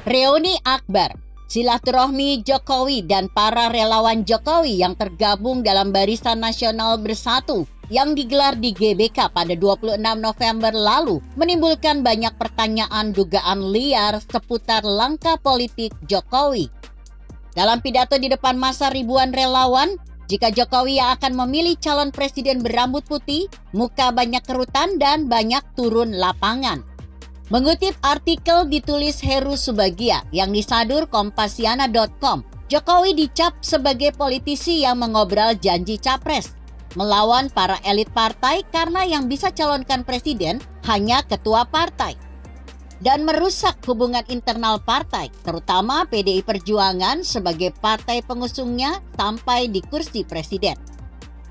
Reuni Akbar, silaturahmi Jokowi dan para relawan Jokowi yang tergabung dalam Barisan Nasional Bersatu yang digelar di GBK pada 26 November lalu menimbulkan banyak pertanyaan dugaan liar seputar langkah politik Jokowi. Dalam pidato di depan masa ribuan relawan, jika Jokowi yang akan memilih calon presiden berambut putih, muka banyak kerutan dan banyak turun lapangan. Mengutip artikel ditulis Heru Subagia yang disadur kompasiana.com, Jokowi dicap sebagai politisi yang mengobrol janji capres, melawan para elit partai karena yang bisa calonkan presiden hanya ketua partai, dan merusak hubungan internal partai, terutama PDI Perjuangan sebagai partai pengusungnya sampai di kursi presiden.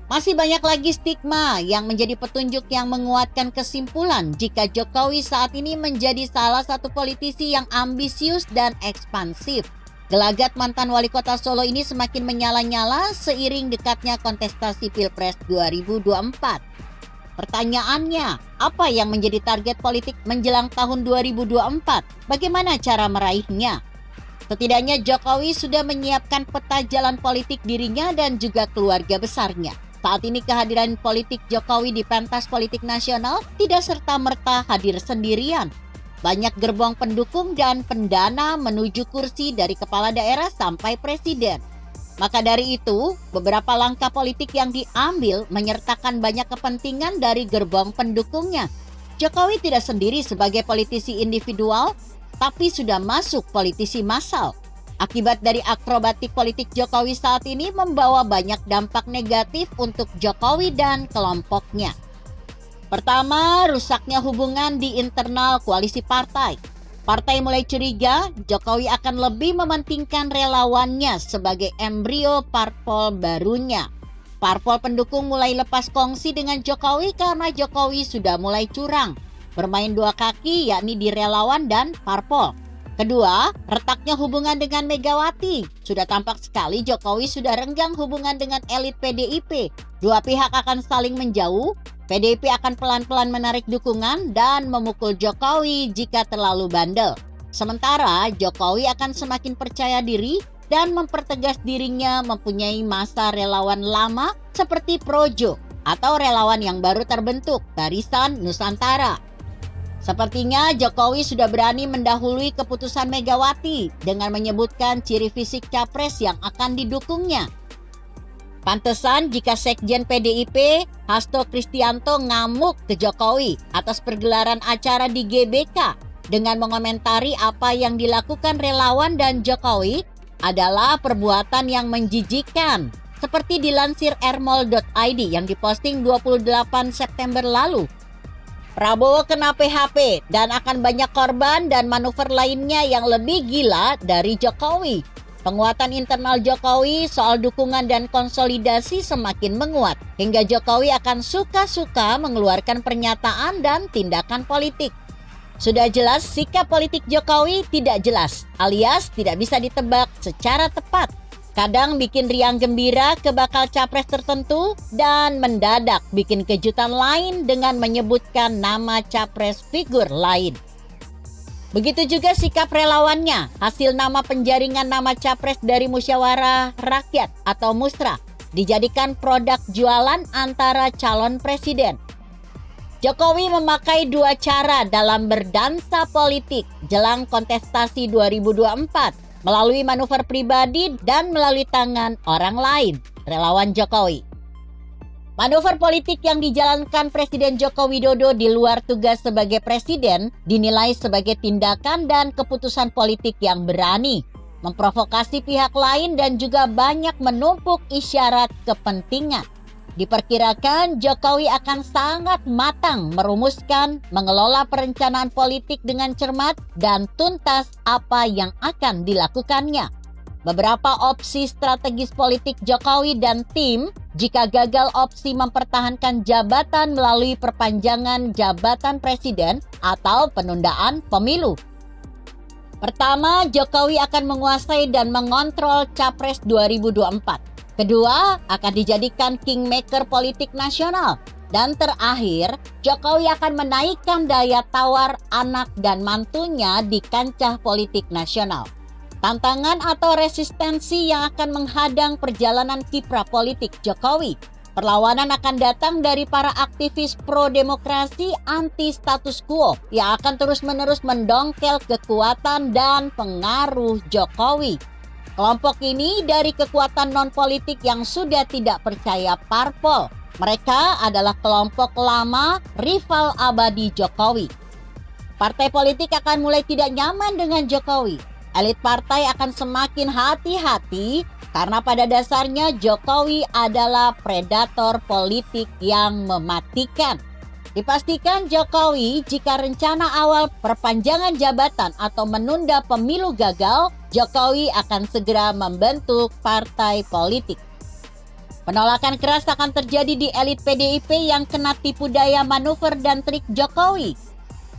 Masih banyak lagi stigma yang menjadi petunjuk yang menguatkan kesimpulan jika Jokowi saat ini menjadi salah satu politisi yang ambisius dan ekspansif. Gelagat mantan wali kota Solo ini semakin menyala-nyala seiring dekatnya kontestasi Pilpres 2024. Pertanyaannya, apa yang menjadi target politik menjelang tahun 2024? Bagaimana cara meraihnya? Setidaknya Jokowi sudah menyiapkan peta jalan politik dirinya dan juga keluarga besarnya. Saat ini kehadiran politik Jokowi di pentas politik nasional tidak serta-merta hadir sendirian. Banyak gerbong pendukung dan pendana menuju kursi dari kepala daerah sampai presiden. Maka dari itu, beberapa langkah politik yang diambil menyertakan banyak kepentingan dari gerbong pendukungnya. Jokowi tidak sendiri sebagai politisi individual, tapi sudah masuk politisi massal. Akibat dari akrobatik politik Jokowi saat ini membawa banyak dampak negatif untuk Jokowi dan kelompoknya. Pertama, rusaknya hubungan di internal koalisi partai. Partai mulai curiga Jokowi akan lebih mementingkan relawannya sebagai embrio parpol barunya. Parpol pendukung mulai lepas kongsi dengan Jokowi karena Jokowi sudah mulai curang, bermain dua kaki yakni di relawan dan parpol. Kedua, retaknya hubungan dengan Megawati. Sudah tampak sekali Jokowi sudah renggang hubungan dengan elit PDIP. Dua pihak akan saling menjauh. PDIP akan pelan-pelan menarik dukungan dan memukul Jokowi jika terlalu bandel. Sementara Jokowi akan semakin percaya diri dan mempertegas dirinya mempunyai masa relawan lama seperti Projo atau relawan yang baru terbentuk, Barisan Nusantara. Sepertinya Jokowi sudah berani mendahului keputusan Megawati dengan menyebutkan ciri fisik capres yang akan didukungnya. Pantesan jika Sekjen PDIP Hasto Kristianto ngamuk ke Jokowi atas pergelaran acara di GBK dengan mengomentari apa yang dilakukan relawan dan Jokowi adalah perbuatan yang menjijikkan. Seperti dilansir ermol.id yang diposting 28 September lalu. Prabowo kena PHP dan akan banyak korban dan manuver lainnya yang lebih gila dari Jokowi. Penguatan internal Jokowi soal dukungan dan konsolidasi semakin menguat hingga Jokowi akan suka-suka mengeluarkan pernyataan dan tindakan politik. Sudah jelas sikap politik Jokowi tidak jelas alias tidak bisa ditebak secara tepat. Kadang bikin riang gembira ke bakal capres tertentu dan mendadak bikin kejutan lain dengan menyebutkan nama capres figur lain. Begitu juga sikap relawannya, hasil nama penjaringan nama capres dari Musyawarah Rakyat atau Musra dijadikan produk jualan antara calon presiden. Jokowi memakai dua cara dalam berdansa politik jelang kontestasi 2024. Melalui manuver pribadi dan melalui tangan orang lain, relawan Jokowi. Manuver politik yang dijalankan Presiden Joko Widodo di luar tugas sebagai presiden dinilai sebagai tindakan dan keputusan politik yang berani, memprovokasi pihak lain dan juga banyak menumpuk isyarat kepentingan. Diperkirakan Jokowi akan sangat matang merumuskan, mengelola perencanaan politik dengan cermat dan tuntas apa yang akan dilakukannya. Beberapa opsi strategis politik Jokowi dan tim jika gagal opsi mempertahankan jabatan melalui perpanjangan jabatan presiden atau penundaan pemilu. Pertama, Jokowi akan menguasai dan mengontrol Capres 2024. Kedua, akan dijadikan kingmaker politik nasional Dan terakhir, Jokowi akan menaikkan daya tawar anak dan mantunya di kancah politik nasional. Tantangan atau resistensi yang akan menghadang perjalanan kiprah politik Jokowi. Perlawanan akan datang dari para aktivis pro-demokrasi anti status quo yang akan terus-menerus mendongkel kekuatan dan pengaruh Jokowi. Kelompok ini dari kekuatan non-politik yang sudah tidak percaya parpol. Mereka adalah kelompok lama rival abadi Jokowi. Partai politik akan mulai tidak nyaman dengan Jokowi. Elit partai akan semakin hati-hati karena pada dasarnya Jokowi adalah predator politik yang mematikan. Dipastikan Jokowi jika rencana awal perpanjangan jabatan atau menunda pemilu gagal, Jokowi akan segera membentuk partai politik. Penolakan keras akan terjadi di elit PDIP yang kena tipu daya manuver dan trik Jokowi.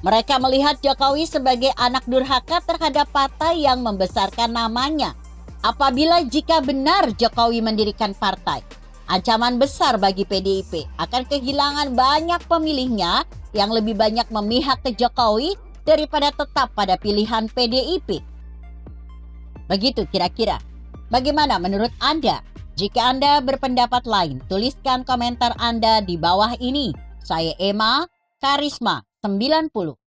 Mereka melihat Jokowi sebagai anak durhaka terhadap partai yang membesarkan namanya. Apabila jika benar Jokowi mendirikan partai, ancaman besar bagi PDIP akan kehilangan banyak pemilihnya yang lebih banyak memihak ke Jokowi daripada tetap pada pilihan PDIP. Begitu kira-kira. Bagaimana menurut Anda? Jika Anda berpendapat lain, tuliskan komentar Anda di bawah ini. Saya Emma, Karisma 90.